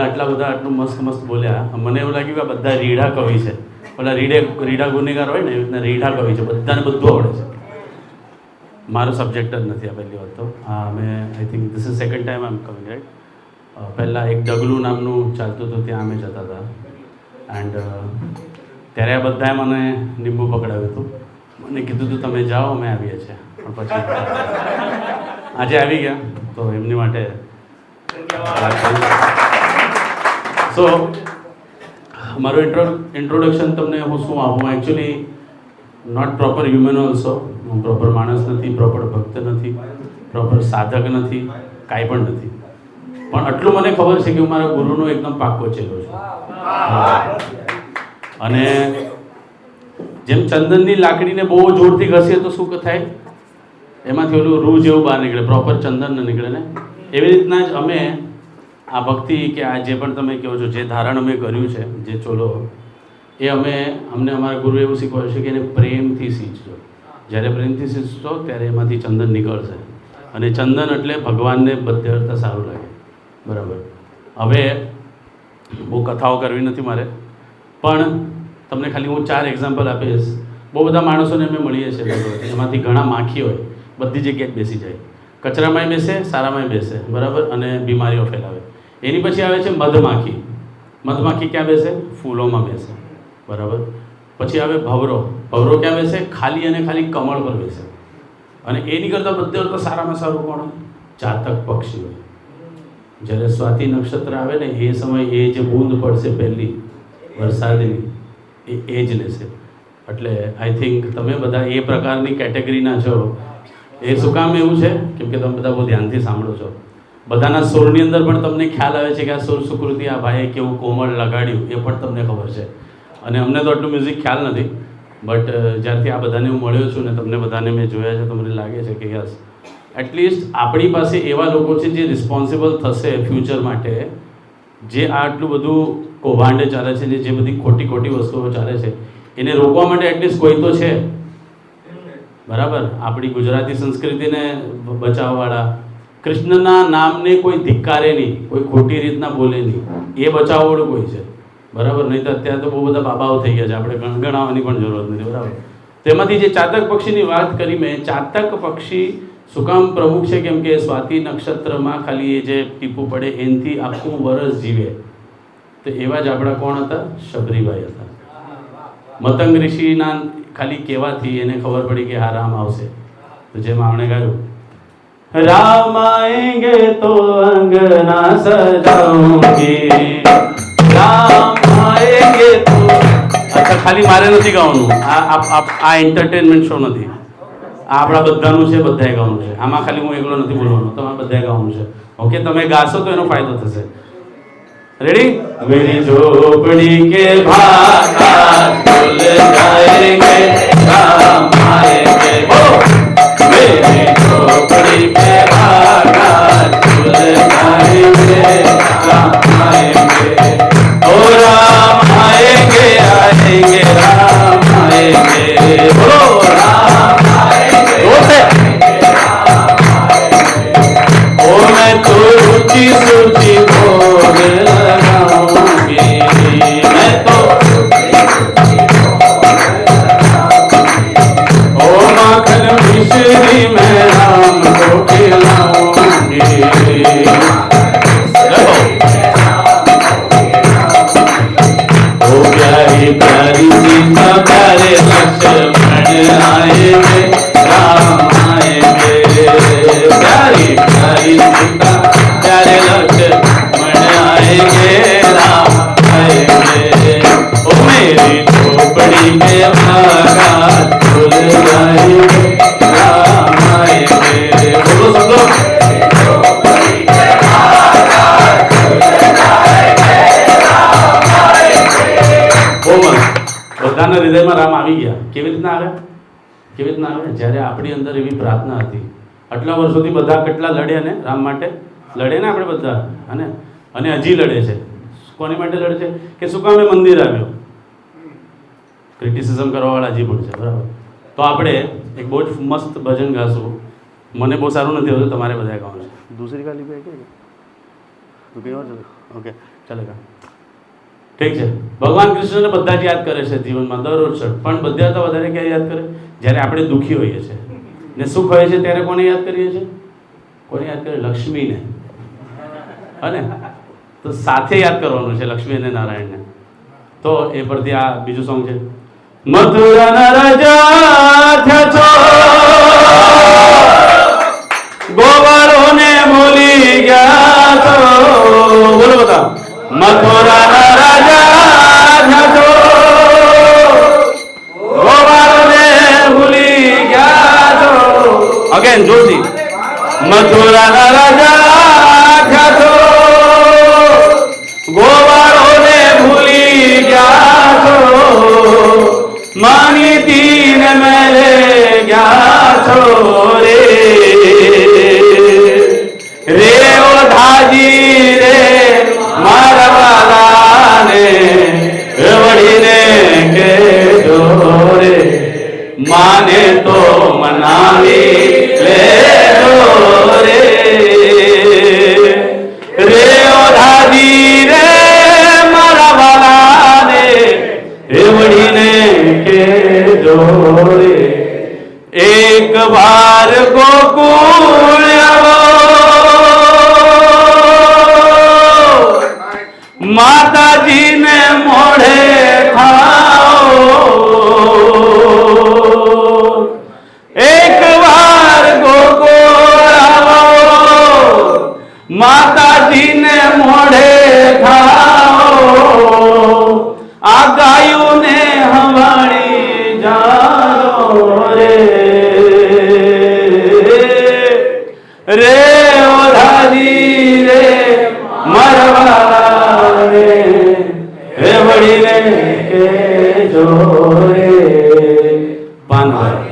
ઓલા આટલા બધા આટલું મસ્ત મસ્ત બોલ્યા, મને એવું લાગ્યું કે આ બધા રીઢા કવિ છે. ઓલા રીઢા ગુનેગાર હોય ને એવી રીતના રીઢા કવિ છે, બધાને બધું આવડે છે. મારો સબ્જેક્ટ જ નથી આ પહેલી વાત તો. હા, અમે I think this is second time I am coming, right. પહેલાં એક ડગલું નામનું ચાલતું હતું, ત્યાં અમે જતા હતા. એન્ડ ત્યારે આ બધાએ મને લીંબુ પકડાવ્યું હતું. મને કીધું હતું તમે જાઓ, અમે આવીએ છીએ. પણ પછી આજે આવી ગયા તો એમની માટે સો મારું ઇન્ટ્રોડક્શન તમને હું શું આપું. Actually not proper human also. હું પ્રોપર માણસ નથી, પ્રોપર ભક્ત નથી, પ્રોપર સાધક નથી, કાંઈ પણ નથી. પણ આટલું મને ખબર છે કે હું મારા ગુરુનો એકદમ પાક્કો ચેલો છું. અને જેમ ચંદનની લાકડીને બહુ જોરથી ઘસીએ તો શું થાય, એમાંથી ઓલું રૂ જેવું બહાર નીકળે, પ્રોપર ચંદન ન નીકળે ને. એવી રીતના જ અમે આ ભક્તિ કે આ જે પણ તમે કહો છો, જે ધારણ અમે કર્યું છે, જે ચોલો, એ અમને અમારા ગુરુ એવું શીખવાડ્યું છે કે એને પ્રેમથી સીંચજો. જ્યારે પ્રેમથી સીંચશો ત્યારે એમાંથી ચંદન નીકળશે. અને ચંદન એટલે ભગવાનને બધે અર્થે સારું લાગે. બરાબર. હવે બહુ કથાઓ કરવી નથી મારે, પણ તમને ખાલી હું 4 એક્ઝામ્પલ આપીશ. બહુ બધા માણસોને અમે મળીએ છીએ, એમાંથી ઘણા માખી હોય, બધી જગ્યાએ જ બેસી જાય. કચરામાંય બેસે, સારામાંય બેસે, બરાબર, અને બીમારીઓ ફેલાવે. એની પછી આવે છે મધમાખી. મધમાખી ક્યાં બેસે? ફૂલોમાં બેસે, બરાબર. પછી આવે ભવરો. ભવરો ક્યાં બેસે? ખાલી અને ખાલી કમળ પર બેસે. અને એની કરતાં બધે તો સારામાં સારું કોણ? ચાતક પક્ષી હોય. જ્યારે સ્વાતિ નક્ષત્ર આવે ને એ સમય એ જે બૂંદ પડશે પહેલી વરસાદની, એ જ લેશે. એટલે આઈ થિંક તમે બધા એ પ્રકારની કેટેગરીના છો. એ શું કામ એવું છે? કેમ કે તમે બધા બહુ ધ્યાનથી સાંભળો છો. બધાના સુરની અંદર પણ તમને ખ્યાલ આવે છે કે આ સુર સુકૃતિ આ ભાઈએ કેવું કોમળ લગાડ્યું, એ પણ તમને ખબર છે. અને અમને તો આટલું મ્યુઝિક ખ્યાલ નથી, બટ જ્યારથી આ બધાને હું મળ્યો છું ને તમને બધાને મેં જોયા છે તો મને લાગે છે કે યસ, એટલીસ્ટ આપણી પાસે એવા લોકો છે જે રિસ્પોન્સિબલ થશે ફ્યુચર માટે. જે આટલું બધું કૌભાંડ ચાલે છે, જે બધી ખોટી ખોટી વસ્તુઓ ચાલે છે, એને રોકવા માટે એટલીસ્ટ કોઈ તો છે, બરાબર. આપણી ગુજરાતી સંસ્કૃતિને બચાવવાવાળા, કૃષ્ણના નામને કોઈ ધિક્કારે નહીં, કોઈ ખોટી રીતના બોલે નહીં, એ બચાવવાળું કોઈ છે, બરાબર. નહીં તો અત્યારે તો બહુ બધા બાબાઓ થઈ ગયા છે, આપણે ગણગણાવવાની પણ જરૂરત નથી, બરાબર. તેમાંથી જે ચાતક પક્ષીની વાત કરી મેં, ચાતક પક્ષી શું કામ પ્રમુખ છે? કેમ કે સ્વાતિ નક્ષત્રમાં ખાલી એ જે ટીપું પડે એનાથી આખું વરસ જીવે. તો એવા જ આપણા કોણ હતા? શબરીભાઈ હતા. મતંગ ઋષિના ખાલી કહેવાથી એને ખબર પડી કે હા રામ આવશે. તો જેમ આપણે ગાયું, રામ આएंगे તો અંગના સજાऊंगी, રામ આएंगे તો. અચ્છા, ખાલી મારે નથી ગાવાનું, આ એન્ટરટેનમેન્ટ શો નથી. આ આપણા બધાનું છે, બધાએ ગાવાનું છે. આમાં ખાલી હું એકલો નથી બોલવાનો, તમારે બધાએ ગાવાનું છે. ઓકે, તમે ગાશો તો એનો ફાયદો થશે. રેડી? મેરી ઝોપડી કે ભાગા ખુલ જાએંગે, રામ આएंगे. मेरी झोपड़ी पे भागा खुल जाएंगे, राम आएंगे. ओ राम आएंगे, आएंगे, राम आएंगे. बोलो राम आएंगे, ओ मैं तो रुचि सूची भोग लगाऊंगी, मैं तो ओ माखन मिश्री मैं राम को खिलाऊंगी. ओ प्यारी प्यारी सीता प्यारे लक्ष्मण आएंगे, राम आएंगे. प्यारी प्यारी सीता प्यारे लक्ष्मण आएंगे, राम आएंगे. ओ मेरी झोपड़ी में भागा खुल जाएंगे, राम आएंगे. बोलो सब लोग. બધાના હૃદયમાં રામ આવી ગયા. કેવી રીતના આવે? કેવી રીતના આવે? જ્યારે આપણી અંદર એવી પ્રાર્થના હતી. આટલા વર્ષોથી બધા કેટલા લડ્યા ને રામ માટે? લડે ને આપણે બધા, અને હજી લડે છે. કોની માટે લડે છે? કે શું કામ એ મંદિર આવ્યો? ક્રિટિસિઝમ કરવાવાળા હજી પણ છે, બરાબર. તો આપણે એક બહુ જ મસ્ત ભજન ગાશું. મને બહુ સારું નથી હોતું, તમારે બધા ગાવાનું છે. દૂસરી ગાલી પે કે તું કઈ ઓર? ઓકે. ચાલે ઠીક છે. ભગવાન કૃષ્ણને બધા જ યાદ કરે છે જીવનમાં દરરોજ, પણ બધા તો વધારે ક્યાં યાદ કરે? જ્યારે આપણે દુઃખી હોઈએ છીએ ને સુખ હોય છે ત્યારે કોને યાદ કરીએ છીએ? કોને યાદ કરે? લક્ષ્મીને. અને તો સાથે યાદ કરવાનું છે લક્ષ્મી અને નારાયણને. તો એ પરથી આ બીજું સોંગ છે. મથુરાના રાજા થયા છો, ગોવાળોને ભૂલી ગયા છો. બોલો બધા. મથુરાના રાજા થયા છો, ગોવાળોને ભૂલી ગયા છો. અગેન જોરથી. મથુરાના રાજા થયા છો, ગોવાળોને ભૂલી ગયા છો. માનીતી ને મેલે ગયા છો રે રે ઓઢાજી રે મારા વાલાને વળીને કેજો રે માને તો મનાવી લેજો રે રે ઓઢાજી રે મારા વાલાને વળીને કેજો રે એક વાર ગોકુળ આવો માતાજીને મોઢે ખાઓ. એક વાર ગોકુળ આવો માતાજીને મોઢે ખાઓ. આ ગાયોને હવાણી જાઓ રે રે ઓઢાજી રે મરવા રે વળીને કેજો રે. પાનભાઈ